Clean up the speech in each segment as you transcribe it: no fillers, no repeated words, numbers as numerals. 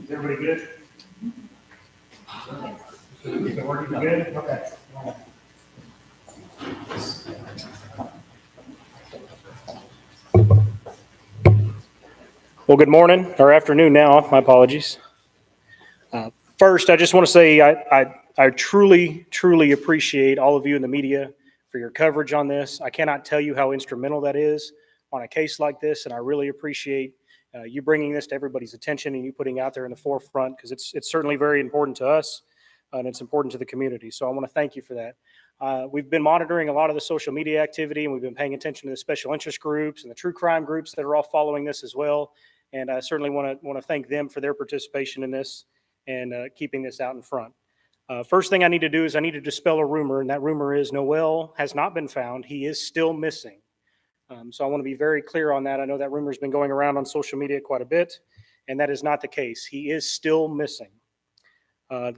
Is everybody good? Is it working good? Okay. Well, good morning or afternoon now. My apologies. First, I just want to say I truly appreciate all of you in the media for your coverage on this. I cannot tell you how instrumental that is on a case like this, and I really appreciate you bringing this to everybody's attention and you putting out there in the forefront because it's certainly very important to us and it's important to the community. So I want to thank you for that. We've been monitoring a lot of the social media activity and we've been paying attention to the special interest groups and the true crime groups that are all following this as well. And I certainly want to thank them for their participation in this and keeping this out in front. First thing I need to do is I need to dispel a rumor, and that rumor is Noel has not been found. He is still missing. So I want to be very clear on that. I know that rumor has been going around on social media quite a bit, and that is not the case. He is still missing.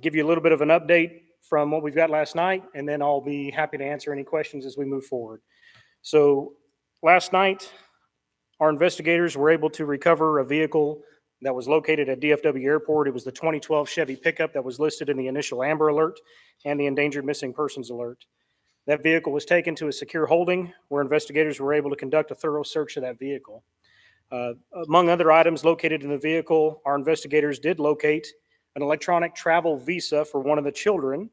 Give you a little bit of an update from what we've got last night, and then I'll be happy to answer any questions as we move forward. So last night, our investigators were able to recover a vehicle that was located at DFW Airport. It was the 2012 Chevy pickup that was listed in the initial Amber Alert and the Endangered Missing Persons Alert. That vehicle was taken to a secure holding where investigators were able to conduct a thorough search of that vehicle. Among other items located in the vehicle, our investigators did locate an electronic travel visa for one of the children.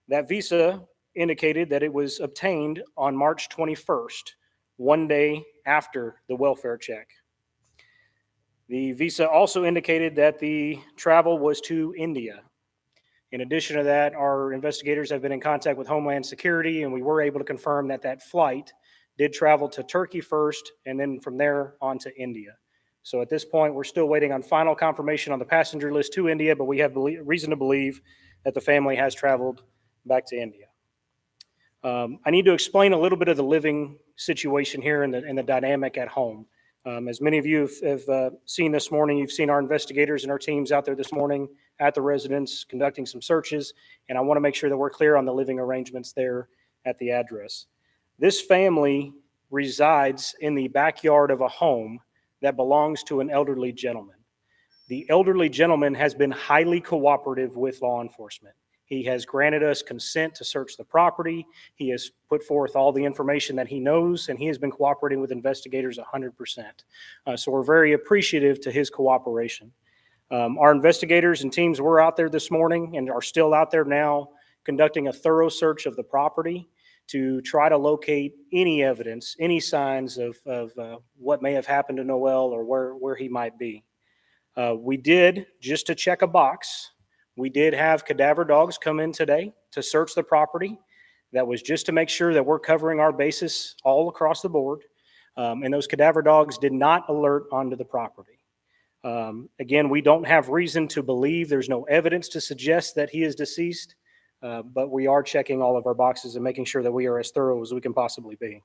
That visa indicated that it was obtained on March 21st, one day after the welfare check. The visa also indicated that the travel was to India. In addition to that, our investigators have been in contact with Homeland Security, and we were able to confirm that that flight did travel to Turkey first, and then from there on to India. So at this point, we're still waiting on final confirmation on the passenger list to India, but we have reason to believe that the family has traveled back to India. I need to explain a little bit of the living situation here and the dynamic at home. As many of you have seen this morning, you've seen our investigators and our teams out there this morning at the residence conducting some searches, and I want to make sure that we're clear on the living arrangements there at the address. This family resides in the backyard of a home that belongs to an elderly gentleman. The elderly gentleman has been highly cooperative with law enforcement. He has granted us consent to search the property. He has put forth all the information that he knows, and he has been cooperating with investigators 100%. So we're very appreciative to his cooperation. Our investigators and teams were out there this morning and are still out there now conducting a thorough search of the property to try to locate any evidence, any signs of what may have happened to Noel or where he might be. We did, just to check a box, we did have cadaver dogs come in today to search the property. That was just to make sure that we're covering our bases all across the board. And those cadaver dogs did not alert onto the property. Again, we don't have reason to believe, there's no evidence to suggest that he is deceased, but we are checking all of our boxes and making sure that we are as thorough as we can possibly be.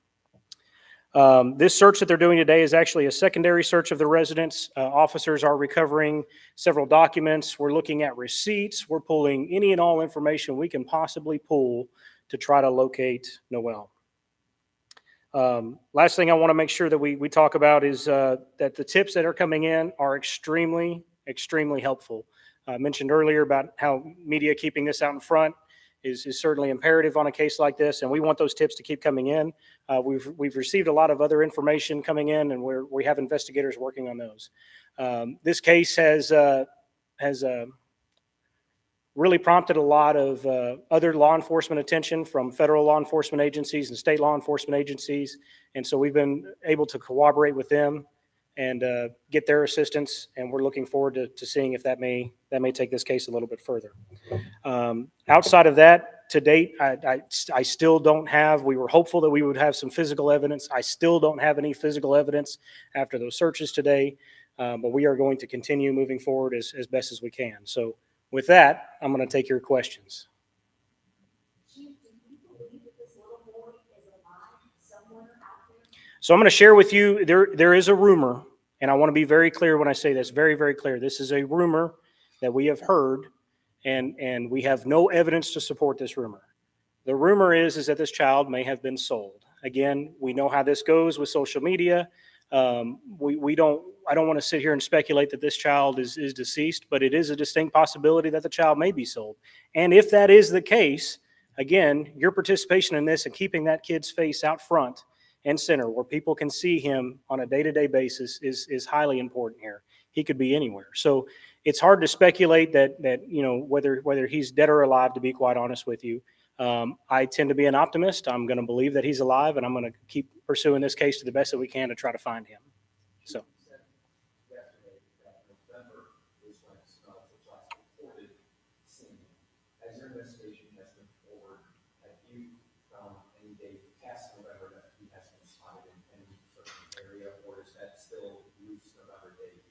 This search that they're doing today is actually a secondary search of the residence. Officers are recovering several documents. We're looking at receipts. We're pulling any and all information we can possibly pull to try to locate Noel. Last thing I want to make sure that we talk about is that the tips that are coming in are extremely, extremely helpful. I mentioned earlier about how media keeping this out in front is certainly imperative on a case like this, and we want those tips to keep coming in. We've received a lot of other information coming in, and we have investigators working on those. This case has really prompted a lot of other law enforcement attention from federal law enforcement agencies and state law enforcement agencies, and so we've been able to cooperate with them and get their assistance, and we're looking forward to seeing if that may take this case a little bit further. Outside of that, to date, I still don't have, we were hopeful that we would have some physical evidence. I still don't have any physical evidence after those searches today, but we are going to continue moving forward as best as we can. So with that, I'm going to take your questions. So I'm going to share with you, there is a rumor, and I want to be very clear when I say this, very, very clear. This is a rumor that we have heard, and we have no evidence to support this rumor. The rumor is that this child may have been sold. Again, we know how this goes with social media. I don't want to sit here and speculate that this child is deceased, but it is a distinct possibility that the child may be sold. And if that is the case, again, your participation in this and keeping that kid's face out front and center where people can see him on a day-to-day basis is highly important here. He could be anywhere. So it's hard to speculate that whether he's dead or alive, to be quite honest with you. I tend to be an optimist. I'm going to believe that he's alive, and I'm going to keep pursuing this case to the best that we can to try to find him. So. As your investigation has been forward, have you found any date past November that he has been spotted in any certain area, or is that still loose November date?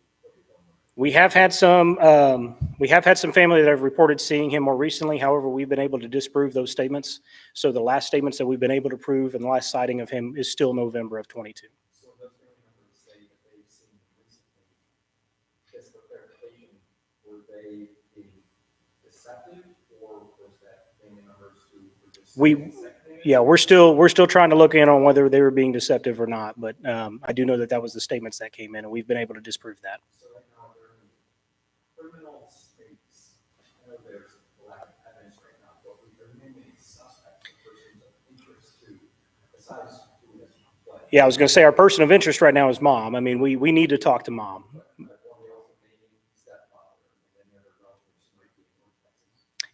We have had some family that have reported seeing him more recently. However, we've been able to disprove those statements. So the last statements that we've been able to prove and the last sighting of him is still November of 22. So those family members say that they've seen him recently. Just for clarification, were they being deceptive, or was that family members who were just we're still trying to look in on whether they were being deceptive or not. But I do know that was the statements that came in, and we've been able to disprove that. So right now, are there any criminal states? I know there's a lack of evidence right now, but we are naming suspects or persons of interest to, besides who has fled. Yeah, I was going to say our person of interest right now is mom. I mean, we need to talk to mom.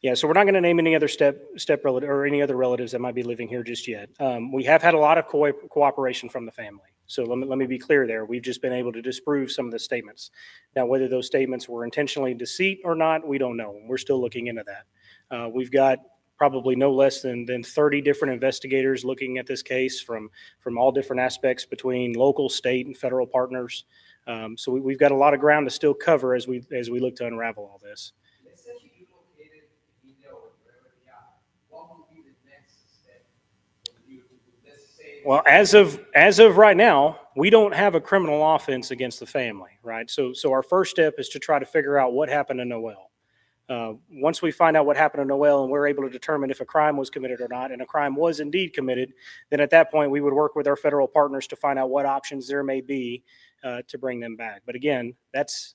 Yeah, so we're not going to name any other step relative or any other relatives that might be living here just yet. We have had a lot of cooperation from the family. So let me be clear there. We've just been able to disprove some of the statements. Now, whether those statements were intentionally deceit or not, we don't know. We're still looking into that. We've got probably no less than 30 different investigators looking at this case from all different aspects between local, state, and federal partners. So we've got a lot of ground to still cover as we look to unravel all this. Well, as of right now, we don't have a criminal offense against the family, right? So our first step is to try to figure out what happened to Noel. Once we find out what happened to Noel and we're able to determine if a crime was committed or not, and a crime was indeed committed, then at that point we would work with our federal partners to find out what options there may be to bring them back. But again, that's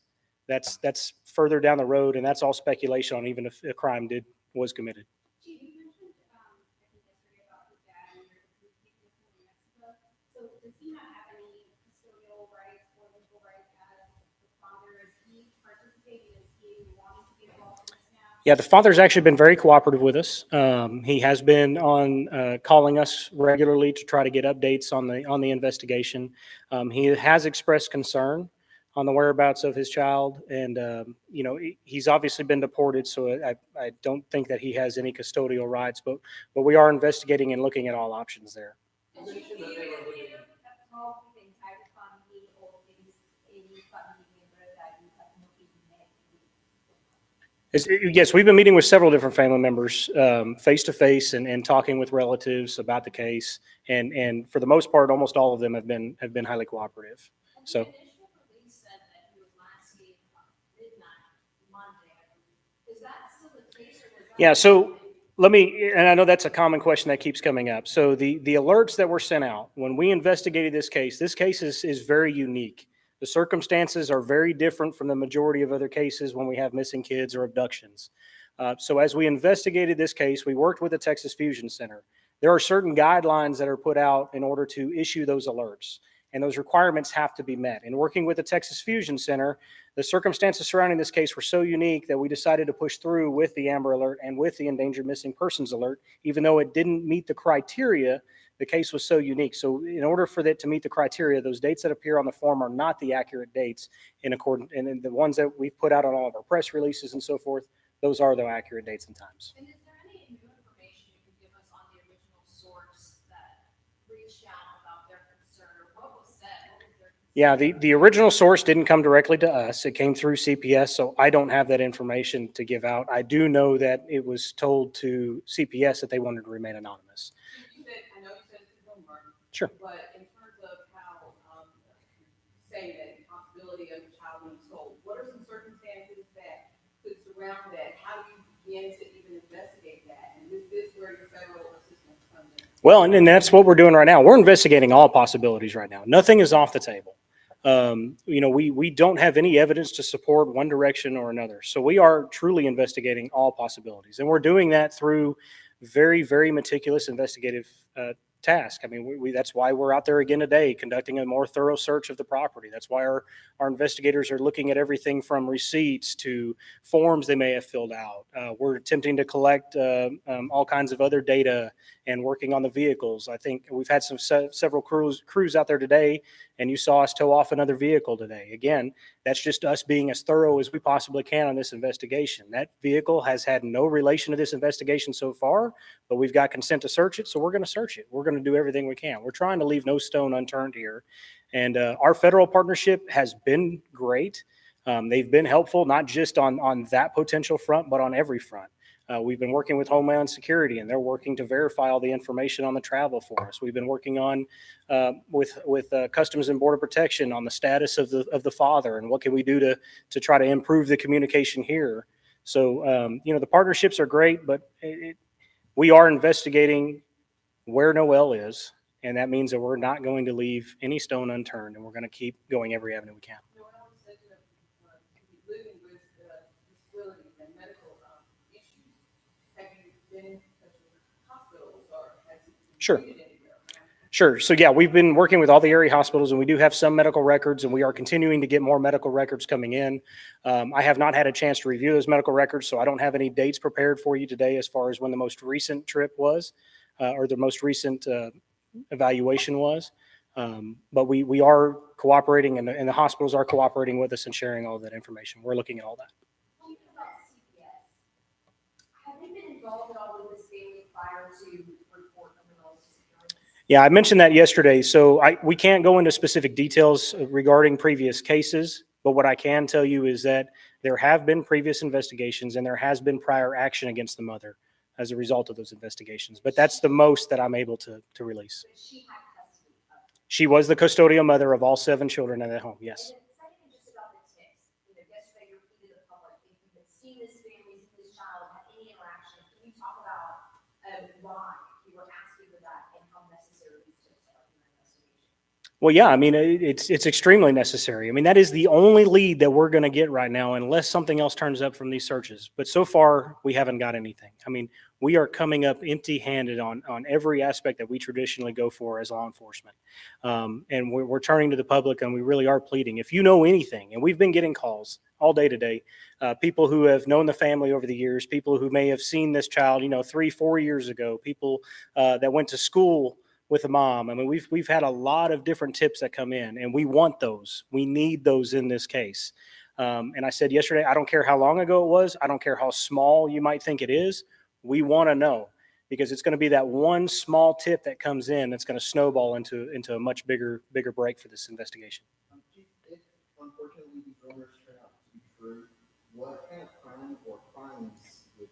further down the road, and that's all speculation on even if a crime was committed. Chief, you mentioned, I think yesterday about your dad and your people in Mexico. So does he not have any custodial rights or legal rights as the father? Is he participating? Is he wanting to be involved in this now? Yeah, the father's actually been very cooperative with us. He has been on calling us regularly to try to get updates on the investigation. He has expressed concern on the whereabouts of his child, and he's obviously been deported, so I don't think that he has any custodial rights. But we are investigating and looking at all options there. Yes, we've been meeting with several different family members face to face and talking with relatives about the case, and for the most part, almost all of them have been highly cooperative. So. The initial release said that he was last seen midnight Monday. Is that still the case, or was that? Yeah, so let me, and I know that's a common question that keeps coming up. So the alerts that were sent out when we investigated this case is very unique. The circumstances are very different from the majority of other cases when we have missing kids or abductions. So as we investigated this case, we worked with the Texas Fusion Center. There are certain guidelines that are put out in order to issue those alerts, and those requirements have to be met. In working with the Texas Fusion Center, the circumstances surrounding this case were so unique that we decided to push through with the Amber Alert and with the Endangered Missing Persons Alert, even though it didn't meet the criteria. The case was so unique. So in order for that to meet the criteria, those dates that appear on the form are not the accurate dates in accordance, and the ones that we've put out on all of our press releases and so forth, those are the accurate dates and times. And is there any new information you can give us on the original source that reached out about their concern, or what was said? What was their concern? Yeah, the original source didn't come directly to us. It came through CPS, so I don't have that information to give out. I do know that it was told to CPS that they wanted to remain anonymous. I know you said it's a rumor. Sure. But in terms of how say that the possibility of a child being sold, what are some circumstances that could surround that? How do you begin to even investigate that? And is this where your federal assistance comes in? Well, and that's what we're doing right now. We're investigating all possibilities right now. Nothing is off the table. We don't have any evidence to support one direction or another. So we are truly investigating all possibilities. And we're doing that through very, very meticulous investigative task. I mean, that's why we're out there again today, conducting a more thorough search of the property. That's why our investigators are looking at everything from receipts to forms they may have filled out. We're attempting to collect all kinds of other data and working on the vehicles. I think we've had several crews out there today, and you saw us tow off another vehicle today. Again, that's just us being as thorough as we possibly can on this investigation. That vehicle has had no relation to this investigation so far, but we've got consent to search it, so we're going to search it. We're going to do everything we can. We're trying to leave no stone unturned here. And our federal partnership has been great. They've been helpful, not just on that potential front, but on every front. We've been working with Homeland Security, and they're working to verify all the information on the travel for us. We've been working on with Customs and Border Protection on the status of the father and what can we do to try to improve the communication here. So the partnerships are great, but we are investigating where Noel is, and that means that we're not going to leave any stone unturned, and we're going to keep going every avenue we can. Noel said to be living with disabilities and medical issues. Have you been in touch with hospitals, or has he been Sure. treated anywhere? Sure. So yeah, we've been working with all the area hospitals, and we do have some medical records, and we are continuing to get more medical records coming in. I have not had a chance to review those medical records, so I don't have any dates prepared for you today as far as when the most recent trip was or the most recent evaluation was. But we are cooperating, and the hospitals are cooperating with us and sharing all of that information. We're looking at all that. Speaking about CPS, have you been involved at all with this family prior to report of Noel's disappearance? Yeah, I mentioned that yesterday. So we can't go into specific details regarding previous cases, but what I can tell you is that there have been previous investigations and there has been prior action against the mother as a result of those investigations. But that's the most that I'm able to release. But she had custody of it. She was the custodial mother of all 7 children in that home, yes. And second, just about the tips. Yesterday you repeated to the public, if you had seen this family, this child, had any interaction, can you talk about why you were asking for that and how necessary these tips are in your investigation? Well, yeah, I mean, it's extremely necessary. I mean, that is the only lead that we're going to get right now, unless something else turns up from these searches. But so far, we haven't got anything. I mean, we are coming up empty-handed on every aspect that we traditionally go for as law enforcement, and we're turning to the public, and we really are pleading. If you know anything, and we've been getting calls all day today, people who have known the family over the years, people who may have seen this child, 3-4 years ago, people that went to school with a mom. I mean, we've had a lot of different tips that come in, and we want those. We need those in this case. And I said yesterday, I don't care how long ago it was. I don't care how small you might think it is. We want to know, because it's going to be that one small tip that comes in that's going to snowball into a much bigger break for this investigation. Chief, if unfortunately these rumors turn out to be true, what kind of crime or crimes would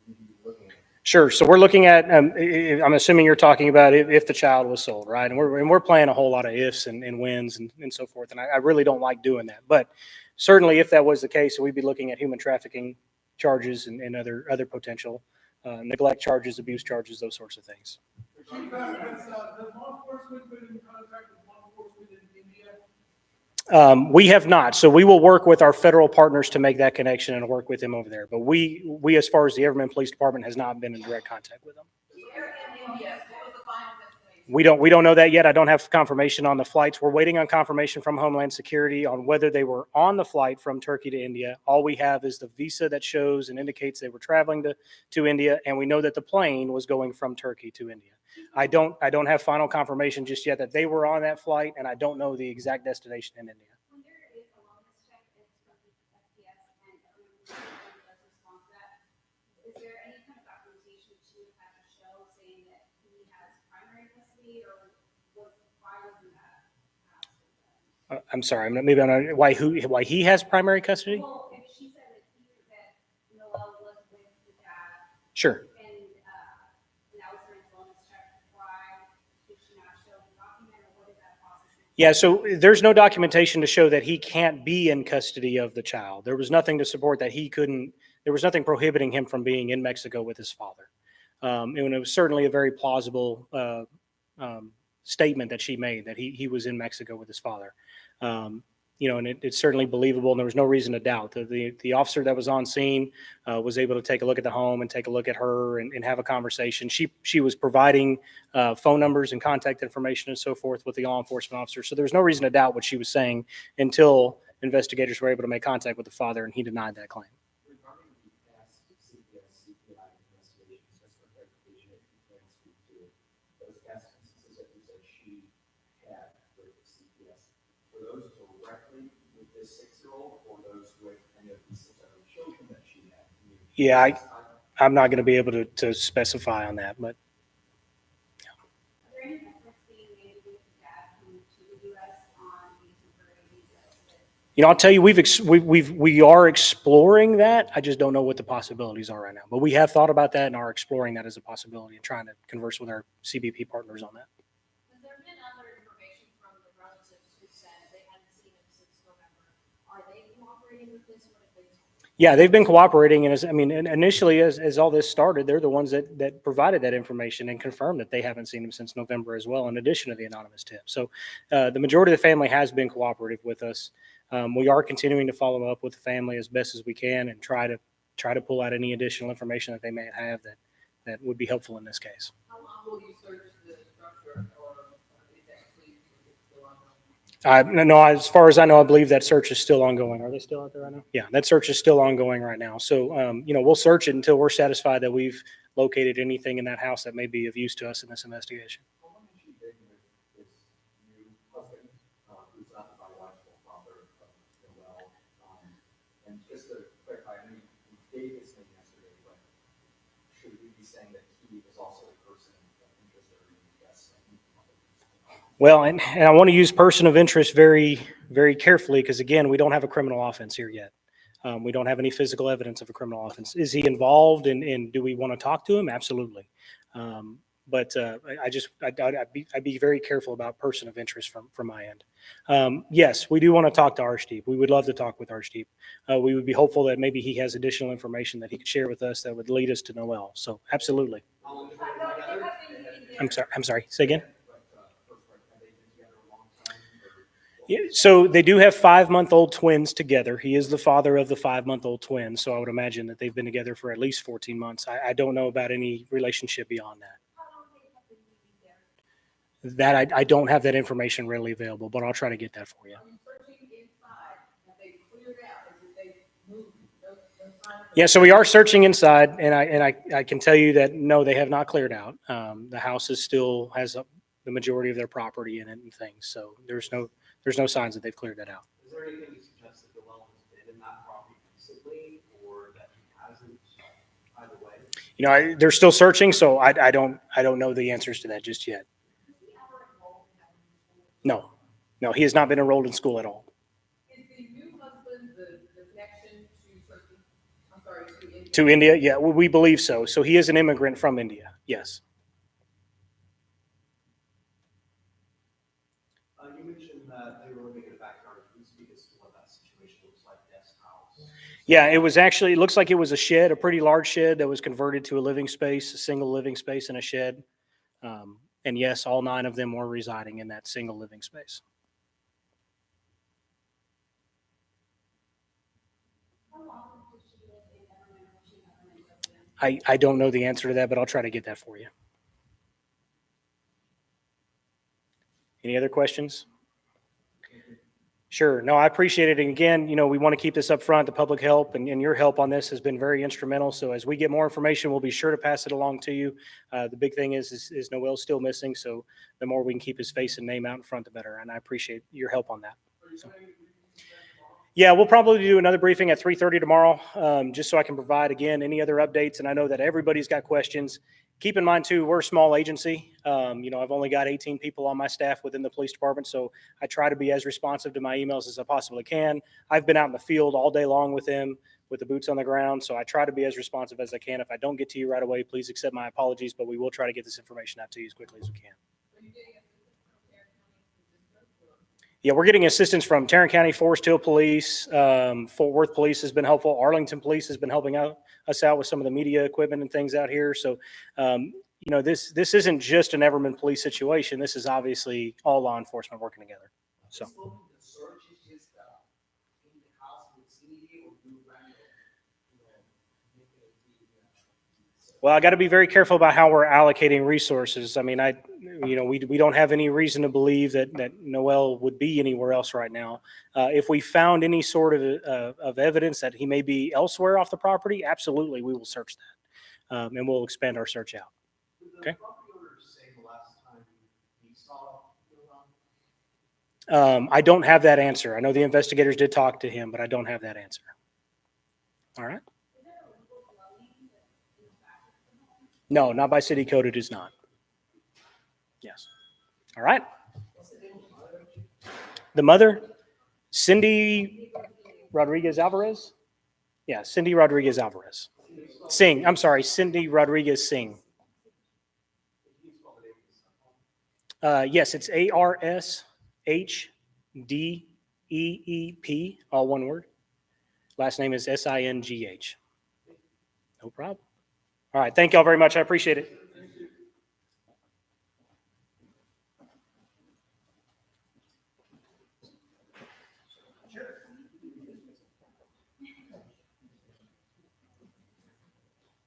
you be looking at? Sure. So we're looking at. I'm assuming you're talking about if the child was sold, right? And we're playing a whole lot of ifs and whens and so forth. And I really don't like doing that. But certainly, if that was the case, we'd be looking at human trafficking charges and other potential neglect charges, abuse charges, those sorts of things. Chief, has law enforcement been in contact with law enforcement in India? We have not. So we will work with our federal partners to make that connection and work with them over there. But we as far as the Everman Police Department, has not been in direct contact with them. Where in India, what was the final destination? We don't know that yet. I don't have confirmation on the flights. We're waiting on confirmation from Homeland Security on whether they were on the flight from Turkey to India. All we have is the visa that shows and indicates they were traveling to India, and we know that the plane was going from Turkey to India. I don't have final confirmation just yet that they were on that flight, and I don't know the exact destination in India. When there is a wellness check and it's from the FPS and everyone does respond to that, is there any kind of documentation that she would have to show saying that he has primary custody, or why wasn't that asked? I'm sorry. Maybe I'm not, why he has primary custody? Well, if she said that Noel was with the dad Sure. and that was her wellness check, why did she not show the document, or what is that process? Yeah, so there's no documentation to show that he can't be in custody of the child. There was nothing to support that he couldn't. There was nothing prohibiting him from being in Mexico with his father. And it was certainly a very plausible statement that she made, that he was in Mexico with his father. And it's certainly believable, and there was no reason to doubt. The officer that was on scene was able to take a look at the home and take a look at her and have a conversation. She was providing phone numbers and contact information and so forth with the law enforcement officer. So there was no reason to doubt what she was saying until investigators were able to make contact with the father, and he denied that claim. Regarding the past CPS, CPI investigations, just for clarification, if you can speak to those past instances that you said she had with the CPS, were those directly with this 6-year-old, or those with any of the 6 other children that she had? Yeah, I'm not going to be able to specify on that, but Are there any efforts being made with the dad coming to the U.S. on a temporary visa? I'll tell you, we are exploring that. I just don't know what the possibilities are right now. But we have thought about that and are exploring that as a possibility and trying to converse with our CBP partners on that. Has there been other information from the relatives who said they hadn't seen him since November? Are they cooperating with this? What have they told you? Yeah, they've been cooperating, and initially, as all this started, they're the ones that provided that information and confirmed that they haven't seen him since November as well, in addition to the anonymous tip. So the majority of the family has been cooperative with us. We are continuing to follow up with the family as best as we can and try to pull out any additional information that they may have that would be helpful in this case. How long will you search the structure, or is that fleet still ongoing? No, as far as I know, I believe that search is still ongoing. Are they still out there right now? Yeah, that search is still ongoing right now. So, we'll search it until we're satisfied that we've located anything in that house that may be of use to us in this investigation. How long has she been with this new husband, who's not the biological father of Noel? And just to clarify, I know you gave his name yesterday, but should we be saying that he is also a person of interest, or yes? Well, and I want to use person of interest very, very carefully, because again, we don't have a criminal offense here yet. We don't have any physical evidence of a criminal offense. Is he involved, and do we want to talk to him? Absolutely. But I'd be very careful about person of interest from my end. Yes, we do want to talk to Arshdeep. We would love to talk with Arshdeep. We would be hopeful that maybe he has additional information that he could share with us that would lead us to Noel. So absolutely. How long have they been together? I'm sorry. Say again. First part, have they been together a long time? Yeah, so they do have 5-month-old twins together. He is the father of the 5-month-old twins, so I would imagine that they've been together for at least 14 months. I don't know about any relationship beyond that. How long they have been living there? That I don't have that information readily available, but I'll try to get that for you. Are you searching inside? Have they cleared out? Is it they moved? No sign of- Yeah, so we are searching inside, and I can tell you that no, they have not cleared out. The house is still has the majority of their property in it and things, so there's no signs that they've cleared that out. Is there anything to suggest that Noel has been in that property recently, or that he hasn't, either way? You know, they're still searching, so I don't know the answers to that just yet. Was he ever involved in that? No, he has not been enrolled in school at all. Is the new husband the connection to Turkey? I'm sorry, to India? To India, yeah, we believe so. So he is an immigrant from India. Yes. You mentioned that they were living in a backyard. Can you speak as to what that situation looks like, guest house? Yeah, it looks like it was a shed, a pretty large shed that was converted to a living space, a single living space in a shed. And yes, all 9 of them were residing in that single living space. How long did she live in Everman before she got her name? I don't know the answer to that, but I'll try to get that for you. Any other questions? Sure. No, I appreciate it. And again, you know, we want to keep this up front. The public help and your help on this has been very instrumental. So as we get more information, we'll be sure to pass it along to you. The big thing is Noel's still missing. So the more we can keep his face and name out in front, the better. And I appreciate your help on that. So. Yeah, we'll probably do another briefing at 3:30 tomorrow, just so I can provide, again, any other updates. And I know that everybody's got questions. Keep in mind, too, we're a small agency. You know, I've only got 18 people on my staff within the police department, so I try to be as responsive to my emails as I possibly can. I've been out in the field all day long with them, with the boots on the ground, so I try to be as responsive as I can. If I don't get to you right away, please accept my apologies, but we will try to get this information out to you as quickly as we can. Are you getting assistance from Tarrant County? Yeah, we're getting assistance from Tarrant County, Forest Hill Police, Fort Worth Police has been helpful. Arlington Police has been helping us out with some of the media equipment and things out here. So, you know, this isn't just an Everman police situation. This is obviously all law enforcement working together. So. The search is just in the house with vicinity, or do make it Well, I got to be very careful about how we're allocating resources. I mean, we don't have any reason to believe that Noel would be anywhere else right now. If we found any sort of evidence that he may be elsewhere off the property, absolutely, we will search that, and we'll expand our search out. Okay. Did the property owner say the last time he saw Noel? I don't have that answer. I know the investigators did talk to him, but I don't have that answer. All right. Is there a legal dwelling that is back at the home? No, not by city code. It is not. Yes. All right. The mother, Cindy Rodriguez-Alvarez? Yeah, Cindy Rodriguez-Alvarez. Singh. I'm sorry, Cindy Rodriguez Singh. Yes, it's ARSHDEEP, all one word. Last name is SINGH. No problem. All right. Thank y'all very much. I appreciate it.